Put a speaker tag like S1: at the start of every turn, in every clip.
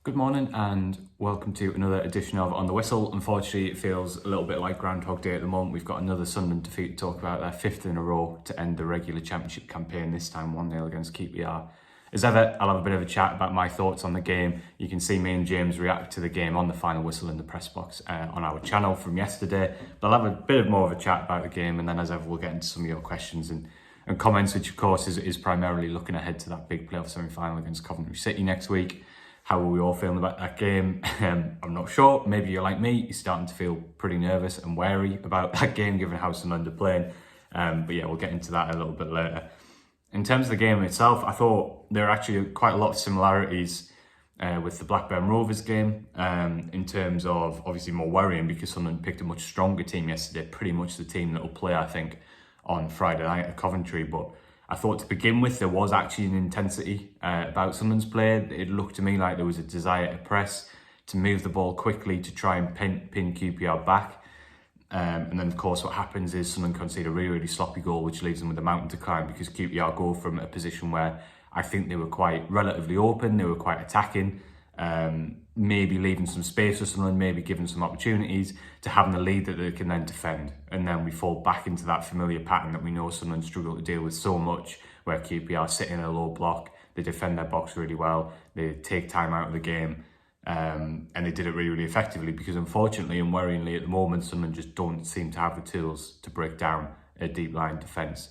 S1: Good morning and welcome to another edition of On the Whistle. Unfortunately, it feels a little bit like Groundhog Day at the moment. We've got another Sunderland defeat to talk about, their fifth in a row to end the regular championship campaign, this time 1-0 against QPR. As ever, I'll have a bit of a chat about my thoughts on the game. You can see me and James react to the game on the final whistle in the press box on our channel from yesterday. But I'll have a bit more of a chat about the game, and then as ever, we'll get into some of your questions and comments, which of course is primarily looking ahead to that big playoff semi-final against Coventry City next week. How are we all feeling about that game? I'm not sure. Maybe you're like me, you're starting to feel pretty nervous and wary about that game, given how Sunderland are playing. But yeah, we'll get into that a little bit later. In terms of the game itself, I thought there are actually quite a lot of similarities with the Blackburn Rovers game, in terms of obviously more worrying because Sunderland picked a much stronger team yesterday, pretty much the team that will play, I think, on Friday night at Coventry. But I thought to begin with, there was actually an intensity about Sunderland's play. It looked to me like there was a desire to press, to move the ball quickly, to try and pin QPR back. And then, of course, what happens is Sunderland concede a really sloppy goal, which leaves them with a mountain to climb because QPR go from a position where I think they were quite relatively open, they were quite attacking, maybe leaving some space for Sunderland, maybe giving some opportunities, to having a lead that they can then defend. And then we fall back into that familiar pattern that we know Sunderland struggle to deal with so much, where QPR sit in a low block, they defend their box really well, they take time out of the game, and they did it really effectively because unfortunately and worryingly at the moment, Sunderland just don't seem to have the tools to break down a deep line defence.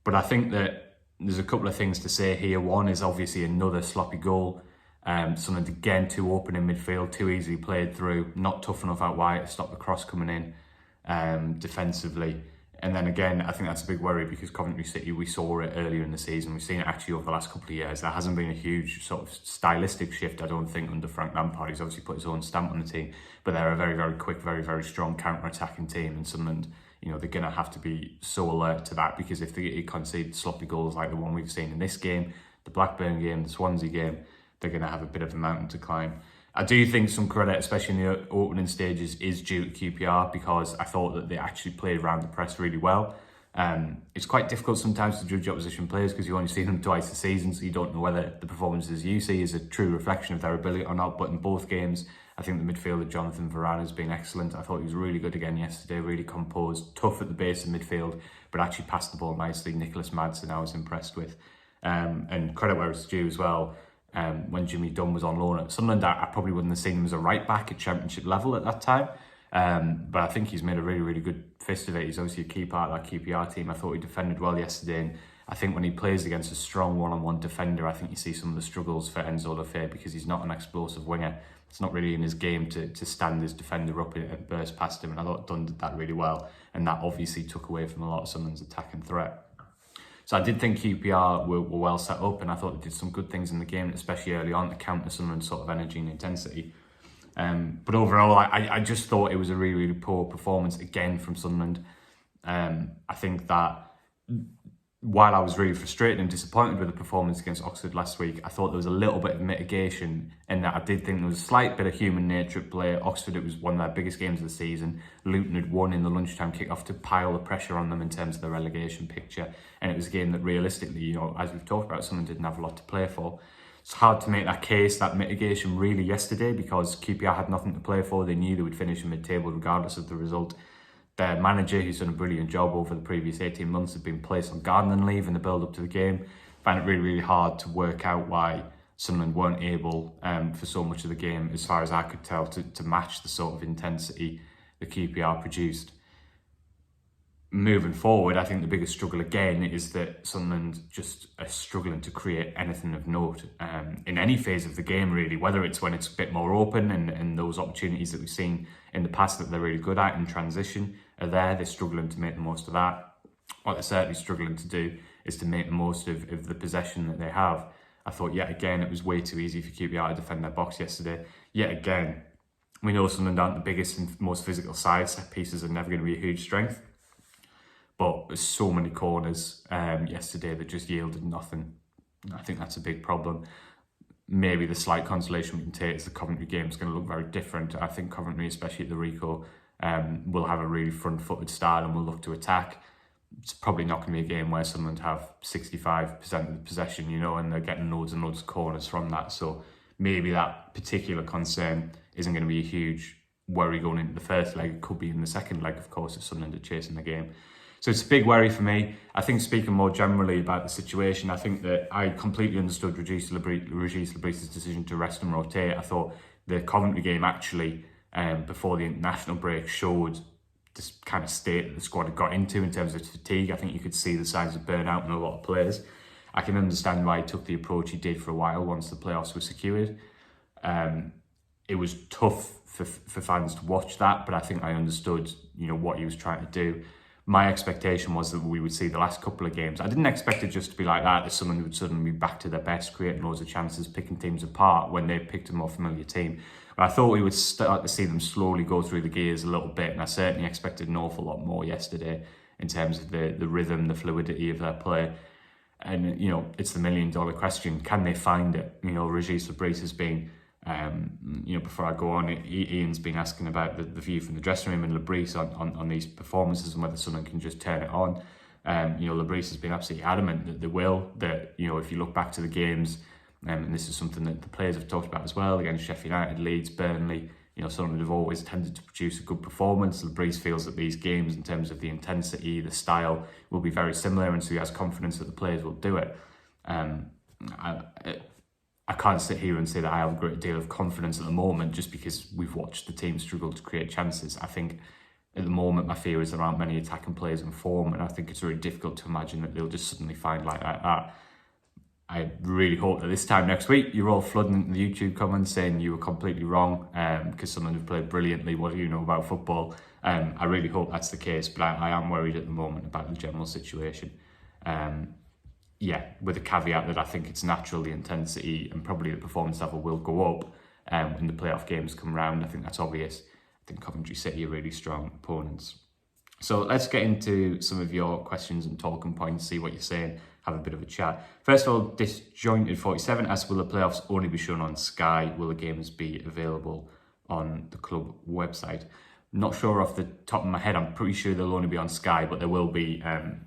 S1: But I think that there's a couple of things to say here. One is obviously another sloppy goal. Sunderland again too open in midfield, too easily played through, not tough enough out wide to stop the cross coming in defensively. And then again, I think that's a big worry because Coventry City, we saw it earlier in the season, we've seen it actually over the last couple of years. There hasn't been a huge sort of stylistic shift, I don't think, under Frank Lampard. He's obviously put his own stamp on the team, but they're a very quick, very strong counter-attacking team, and Sunderland, you know, they're going to have to be so alert to that, because if they concede sloppy goals like the one we've seen in this game, the Blackburn game, the Swansea game, they're going to have a bit of a mountain to climb. I do think some credit, especially in the opening stages, is due to QPR because I thought that they actually played around the press really well. It's quite difficult sometimes to judge opposition players because you only see them twice a season, so you don't know whether the performances you see is a true reflection of their ability or not. But in both games, I think the midfielder Jonathan Varane has been excellent. I thought he was really good again yesterday, really composed, tough at the base of midfield, but actually passed the ball nicely. Nicholas Madsen I was impressed with. And credit where it's due as well. When Jimmy Dunn was on loan at Sunderland, I probably wouldn't have seen him as a right back at championship level at that time. But I think he's made a really good fist of it. He's obviously a key part of that QPR team. I thought he defended well yesterday, and I think when he plays against a strong one-on-one defender, I think you see some of the struggles for Enzo Lefebvre because he's not an explosive winger. It's not really in his game to stand his defender up and burst past him, and I thought Dunn did that really well, and that obviously took away from a lot of Sunderland's attacking threat. So I did think QPR were well set up, and I thought they did some good things in the game, especially early on, to counter Sunderland's sort of energy and intensity. But overall, I just thought it was a really poor performance again from Sunderland. I think that while I was really frustrated and disappointed with the performance against Oxford last week, I thought there was a little bit of mitigation in that I did think there was a slight bit of human nature at play. Oxford, it was one of their biggest games of the season. Luton had won in the lunchtime kickoff to pile the pressure on them in terms of the relegation picture. And it was a game that realistically, you know, as we've talked about, someone didn't have a lot to play for. It's hard to make that case, that mitigation really yesterday, because QPR had nothing to play for. They knew they would finish in mid-table regardless of the result. Their manager, who's done a brilliant job over the previous 18 months, had been placed on gardening leave in the build-up to the game. I found it really hard to work out why Sunderland weren't able, for so much of the game, as far as I could tell, to match the sort of intensity that QPR produced. Moving forward, I think the biggest struggle again is that Sunderland just are struggling to create anything of note in any phase of the game, really, whether it's when it's a bit more open and those opportunities that we've seen in the past that they're really good at in transition are there. They're struggling to make the most of that. What they're certainly struggling to do is to make the most of the possession that they have. I thought yet again it was way too easy for QPR to defend their box yesterday. Yet again, we know Sunderland aren't the biggest and most physical side. Set pieces are never going to be a huge strength. But there's so many corners yesterday that just yielded nothing. I think that's a big problem. Maybe the slight consolation we can take is the Coventry game is going to look very different. I think Coventry, especially at the Rico, will have a really front-footed style and will look to attack. It's probably not going to be a game where Sunderland have 65% of the possession, you know, and they're getting loads and loads of corners from that. So maybe that particular concern isn't going to be a huge worry going into the first leg. It could be in the second leg, of course, if Sunderland are chasing the game. So it's a big worry for me. I think, speaking more generally about the situation, I think that I completely understood Régis Lebris's decision to rest and rotate. I thought the Coventry game actually, before the international break, showed this kind of state that the squad had got into in terms of fatigue. I think you could see the signs of burnout in a lot of players. I can understand why he took the approach he did for a while once the playoffs were secured. It was tough for fans to watch that, but I think I understood, what he was trying to do. My expectation was that we would see the last couple of games. I didn't expect it just to be like that someone would suddenly be back to their best, creating loads of chances, picking teams apart when they picked a more familiar team. But I thought we would start to see them slowly go through the gears a little bit, and I certainly expected an awful lot more yesterday in terms of the rhythm, the fluidity of their play. And, it's the $1 million question. Can they find it? Régis Lebris has been, before I go on, Ian's been asking about the view from the dressing room and Lebris on these performances and whether someone can just turn it on. Lebris has been absolutely adamant that they will, that, if you look back to the games, and this is something that the players have talked about as well, against Sheffield United, Leeds, Burnley, Sunderland have always tended to produce a good performance. Lebris feels that these games, in terms of the intensity, the style, will be very similar, and so he has confidence that the players will do it. I can't sit here and say that I have a great deal of confidence at the moment just because we've watched the team struggle to create chances. I think at the moment my fear is there aren't many attacking players in form, and I think it's really difficult to imagine that they'll just suddenly find like that. I really hope that this time next week you're all flooding the YouTube comments saying you were completely wrong because Sunderland have played brilliantly. What do you know about football? I really hope that's the case, but I am worried at the moment about the general situation. With a caveat that I think it's natural the intensity and probably the performance level will go up when the playoff games come round. I think that's obvious. I think Coventry City are really strong opponents. So let's get into some of your questions and talking points, see what you're saying, have a bit of a chat. First of all, Disjointed47 asks, will the playoffs only be shown on Sky? Will the games be available on the club website? Not sure off the top of my head. I'm pretty sure they'll only be on Sky, but there will be.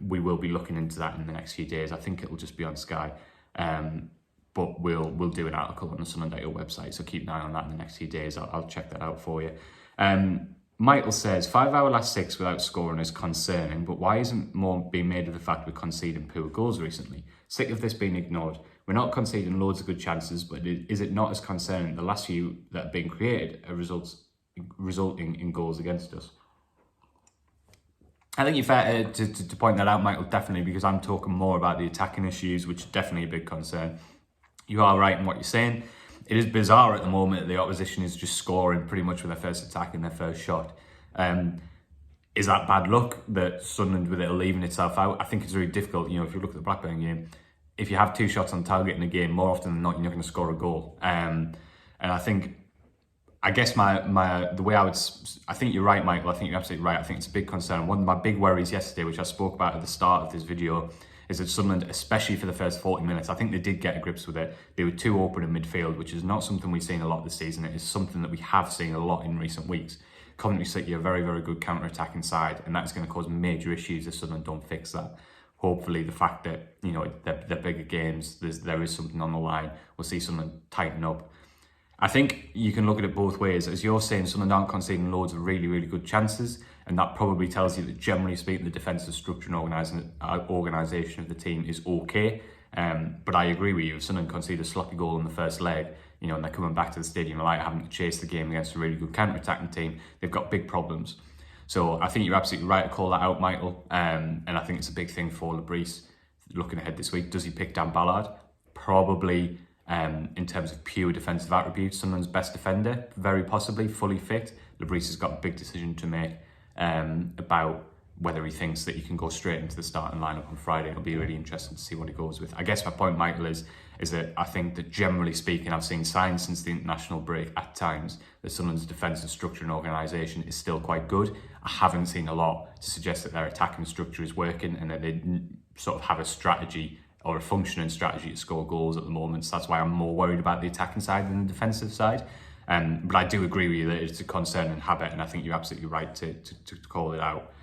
S1: We will be looking into that in the next few days. I think it'll just be on Sky, but we'll do an article on the Sunderland website. So keep an eye on that in the next few days. I'll check that out for you. Michael says 5 hour last 6 without scoring is concerning, but why isn't more being made of the fact we're conceding poor goals recently? Sick of this being ignored. We're not conceding loads of good chances, but is it not as concerning the last few that have been created are resulting in goals against us? I think you're fair to point that out, Michael, definitely, because I'm talking more about the attacking issues, which are definitely a big concern. You are right in what you're saying. It is bizarre at the moment that the opposition is just scoring pretty much with their first attack and their first shot. Is that bad luck that Sunderland with it are leaving itself out? I think it's really difficult. If you look at the Blackburn game, if you have 2 shots on target in a game, more often than not, you're not going to score a goal. And I guess the way I think you're right, Michael. I think you're absolutely right. I think it's a big concern. One of my big worries yesterday, which I spoke about at the start of this video, is that Sunderland, especially for the first 40 minutes, I think they did get a grips with it. They were too open in midfield, which is not something we've seen a lot this season. It is something that we have seen a lot in recent weeks. Coventry City are a very, very good counter-attacking side, and that's going to cause major issues if Sunderland don't fix that. Hopefully, the fact that they're bigger games, there is something on the line. We'll see Sunderland tighten up. I think you can look at it both ways. As you're saying, Sunderland aren't conceding loads of really, really good chances, and that probably tells you that, generally speaking, the defensive structure and organisation of the team is okay. But I agree with you. If Sunderland concede a sloppy goal in the first leg, and they're coming back to the stadium like having to chase the game against a really good counter-attacking team, they've got big problems. So I think you're absolutely right to call that out, Michael. And I think it's a big thing for Lebris looking ahead this week. Does he pick Dan Ballard? Probably. In terms of pure defensive attributes, Sunderland's best defender, very possibly, fully fit. Lebris has got a big decision to make about whether he thinks that he can go straight into the starting lineup on Friday. It'll be really interesting to see what he goes with. I guess my point, Michael, is that I think that generally speaking, I've seen signs since the international break at times that Sunderland's defensive structure and organisation is still quite good. I haven't seen a lot to suggest that their attacking structure is working and that they sort of have a strategy or a functioning strategy to score goals at the moment. So that's why I'm more worried about the attacking side than the defensive side. But I do agree with you that it's a concern and habit, and I think you're absolutely right to call it out.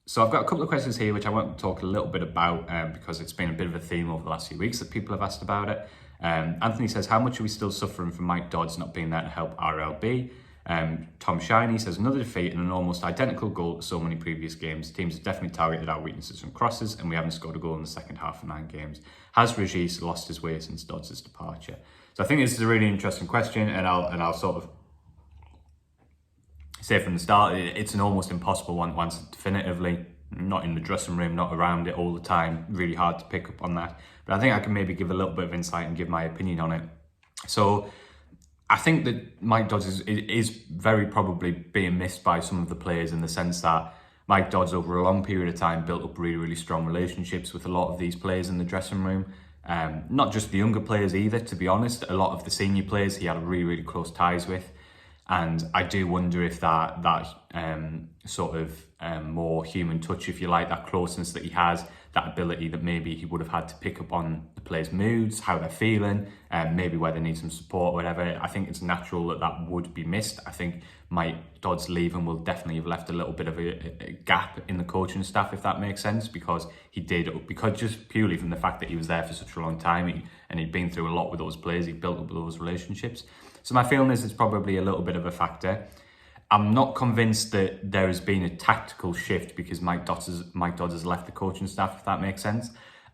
S1: So I've got a couple of questions here which I want to talk a little bit about because it's been a bit of a theme over the last few weeks that people have asked about it. Anthony says, how much are we still suffering from Mike Dodds not being there to help RLB? Tom Shiney says, another defeat and an almost identical goal to so many previous games. Teams have definitely targeted our weaknesses from crosses and we haven't scored a goal in the second half of 9 games. Has Regis lost his way since Dodds' departure? So I think this is a really interesting question, and I'll sort of say from the start, it's an almost impossible one to answer definitively. Not in the dressing room, not around it all the time. Really hard to pick up on that. But I think I can maybe give a little bit of insight and give my opinion on it. So I think that Mike Dodds is very probably being missed by some of the players, in the sense that Mike Dodds over a long period of time built up really, really strong relationships with a lot of these players in the dressing room. Not just the younger players either, to be honest. A lot of the senior players he had really, really close ties with. And I do wonder if that sort of more human touch, if you like, that closeness that he has, that ability that maybe he would have had to pick up on the players' moods, how they're feeling, maybe where they need some support or whatever. I think it's natural that would be missed. I think Mike Dodds leaving will definitely have left a little bit of a gap in the coaching staff, if that makes sense, because just purely from the fact that he was there for such a long time and he'd been through a lot with those players, he built up those relationships. So my feeling is it's probably a little bit of a factor. I'm not convinced that there has been a tactical shift because Mike Dodds has left the coaching staff, if that makes sense.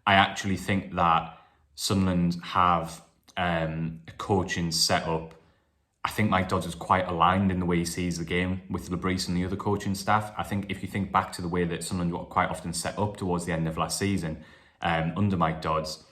S1: I actually think that Sunderland have a coaching setup. I think Mike Dodds is quite aligned in the way he sees the game with Lebris and the other coaching staff. I think if you think back to the way that Sunderland were quite often set up towards the end of last season, under Mike Dodds,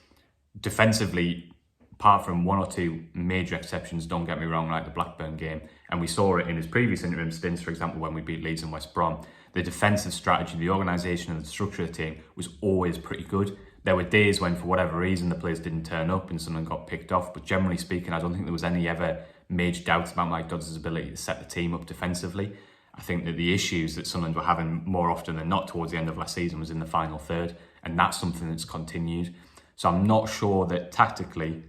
S1: defensively, apart from 1 or 2 major exceptions, don't get me wrong, like the Blackburn game, and we saw it in his previous interim stints, for example, when we beat Leeds and West Brom, the defensive strategy, the organisation and the structure of the team was always pretty good. There were days when, for whatever reason, the players didn't turn up and someone got picked off, but generally speaking, I don't think there was any ever major doubts about Mike Dodds' ability to set the team up defensively. I think that the issues that Sunderland were having more often than not towards the end of last season was in the final third, and that's something that's continued. So I'm not sure that tactically,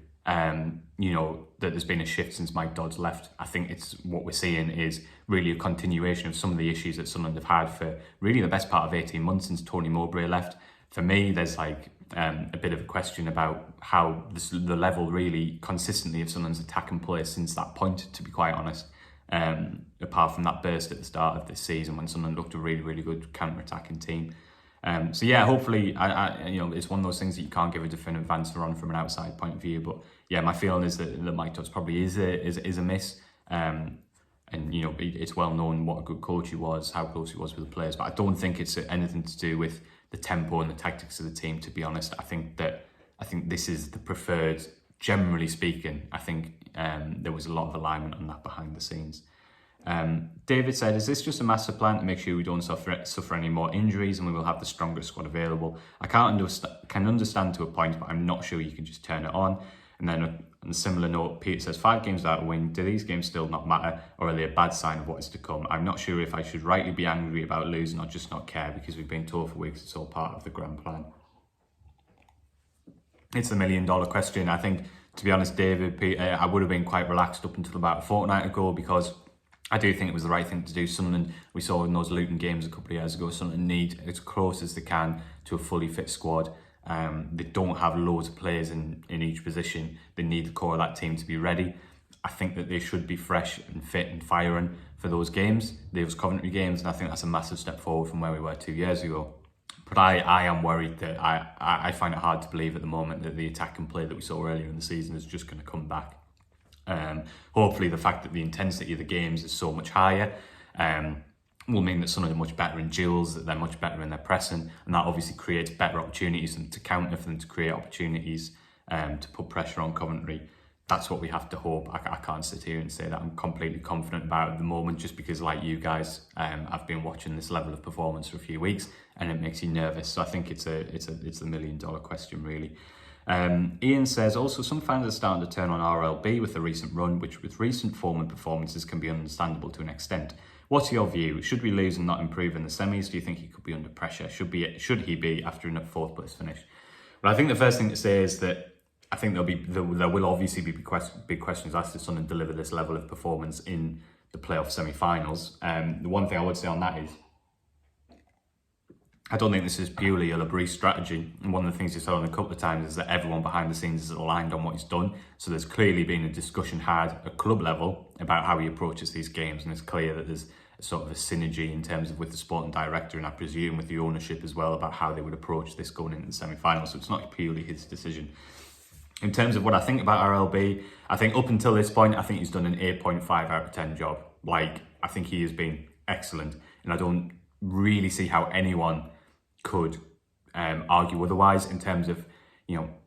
S1: that there's been a shift since Mike Dodds left. I think it's what we're seeing is really a continuation of some of the issues that Sunderland have had for really the best part of 18 months since Tony Mowbray left. For me, there's a bit of a question about how the level really consistently of Sunderland's attack and play since that point, to be quite honest. Apart from that burst at the start of this season when Sunderland looked a really, really good counter-attacking team. So yeah, hopefully, it's one of those things that you can't give a definitive answer on from an outside point of view. But yeah, my feeling is that Mike Dodds probably is a miss. And it's well known what a good coach he was, how close he was with the players. But I don't think it's anything to do with the tempo and the tactics of the team. To be honest, I think this is the preferred. Generally speaking, I think there was a lot of alignment on that behind the scenes. David said, is this just a master plan to make sure we don't suffer any more injuries and we will have the strongest squad available? I can understand to a point, but I'm not sure you can just turn it on. And then on a similar note, Peter says, 5 games without a win. Do these games still not matter, or are they a bad sign of what is to come? I'm not sure if I should rightly be angry about losing or just not care, because we've been told for weeks it's all part of the grand plan. It's the $1 million question. I think, to be honest, David, Peter, I would have been quite relaxed up until about a fortnight ago, because I do think it was the right thing to do. Sunderland, we saw in those Luton games a couple of years ago, Sunderland need as close as they can to a fully fit squad. They don't have loads of players in each position. They need the core of that team to be ready. I think that they should be fresh and fit and firing for those games, those Coventry games, and I think that's a massive step forward from where we were 2 years ago. But I am worried that I find it hard to believe at the moment that the attack and play that we saw earlier in the season is just going to come back. Hopefully the fact that the intensity of the games is so much higher will mean that Sunderland are much better in duels, that they're much better in their pressing, and that obviously creates better opportunities for them to counter, for them to create opportunities to put pressure on Coventry. That's what we have to hope. I can't sit here and say that I'm completely confident about it at the moment, just because, like you guys, I've been watching this level of performance for a few weeks and it makes you nervous. So I think it's a $1 million question, really. Ian says, also, some fans are starting to turn on RLB with the recent run, which with recent form and performances can be understandable to an extent. What's your view? Should we lose and not improve in the semis? Do you think he could be under pressure? Should he be after a 4th place finish? Well, I think the first thing to say is that I think there will obviously be big questions asked if Sunderland deliver this level of performance in the playoff semi-finals. The one thing I would say on that is I don't think this is purely a RLBs strategy. And one of the things he said on a couple of times is that everyone behind the scenes is aligned on what he's done. So there's clearly been a discussion had at club level about how he approaches these games. And it's clear that there's sort of a synergy in terms of with the sporting director and I presume with the ownership as well about how they would approach this going into the semi-final. So it's not purely his decision. In terms of what I think about RLB, I think up until this point, I think he's done an 8.5 out of 10 job. Like, I think he has been excellent. And I don't really see how anyone could argue otherwise in terms of,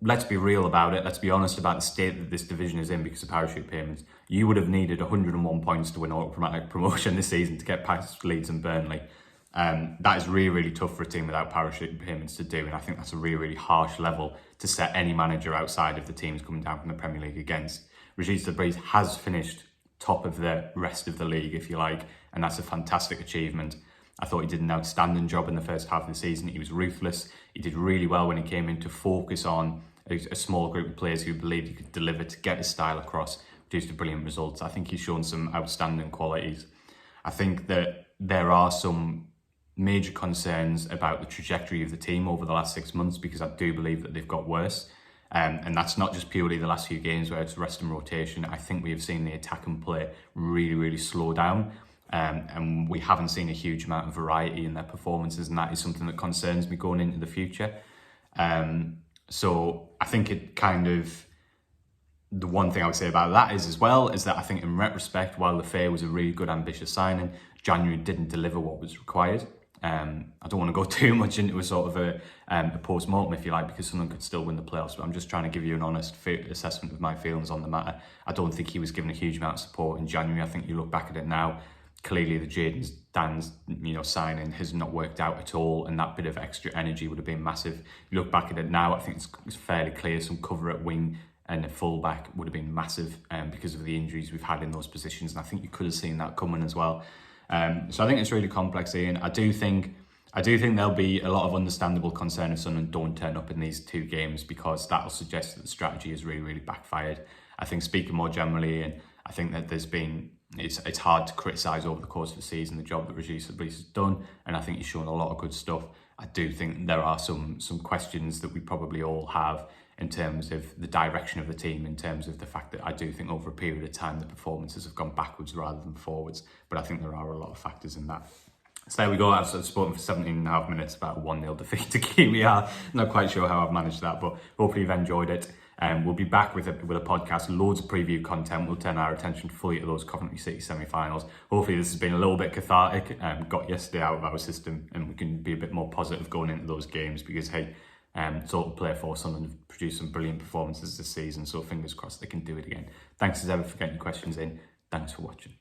S1: let's be real about it. Let's be honest about the state that this division is in because of parachute payments. You would have needed 101 points to win automatic promotion this season to get past Leeds and Burnley. That is really, really tough for a team without parachute payments to do. And I think that's a really, really harsh level to set any manager outside of the teams coming down from the Premier League against. Régis de Vries has finished top of the rest of the league, if you like, and that's a fantastic achievement. I thought he did an outstanding job in the first half of the season. He was ruthless. He did really well when he came in to focus on a small group of players who believed he could deliver to get his style across, produced brilliant results. I think he's shown some outstanding qualities. I think that there are some major concerns about the trajectory of the team over the last 6 months because I do believe that they've got worse. And that's not just purely the last few games where it's rest and rotation. I think we have seen the attack and play really, really slow down. And we haven't seen a huge amount of variety in their performances, and that is something that concerns me going into the future. So I think it kind of, the one thing I would say about that is that I think in retrospect, while Le Fay was a really good, ambitious signing, January didn't deliver what was required. I don't want to go too much into a sort of a post-mortem, if you like, because someone could still win the playoffs, but I'm just trying to give you an honest assessment of my feelings on the matter. I don't think he was given a huge amount of support in January. I think you look back at it now, clearly the Jadon Dan's signing has not worked out at all, and that bit of extra energy would have been massive. You look back at it now, I think it's fairly clear some cover at wing and a fullback would have been massive because of the injuries we've had in those positions, and I think you could have seen that coming as well. So I think it's really complex, Ian. I do think there'll be a lot of understandable concern if Sunderland don't turn up in these two games because that'll suggest that the strategy has really, really backfired. I think speaking more generally, and I think that it's hard to criticise over the course of the season the job that Régis de Vries has done, and I think he's shown a lot of good stuff. I do think there are some questions that we probably all have in terms of the direction of the team, in terms of the fact that I do think over a period of time the performances have gone backwards rather than forwards, but I think there are a lot of factors in that. So there we go. I've spoken for 17 and a half minutes about a 1-0 defeat to QPR. Not quite sure how I've managed that, but hopefully you've enjoyed it. We'll be back with a podcast, loads of preview content. We'll turn our attention fully to those Coventry City semi-finals. Hopefully this has been a little bit cathartic, got yesterday out of our system, and we can be a bit more positive going into those games because, hey, it's all to play for. Sunderland have produced some brilliant performances this season, so fingers crossed they can do it again. Thanks as ever for getting your questions in. Thanks for watching.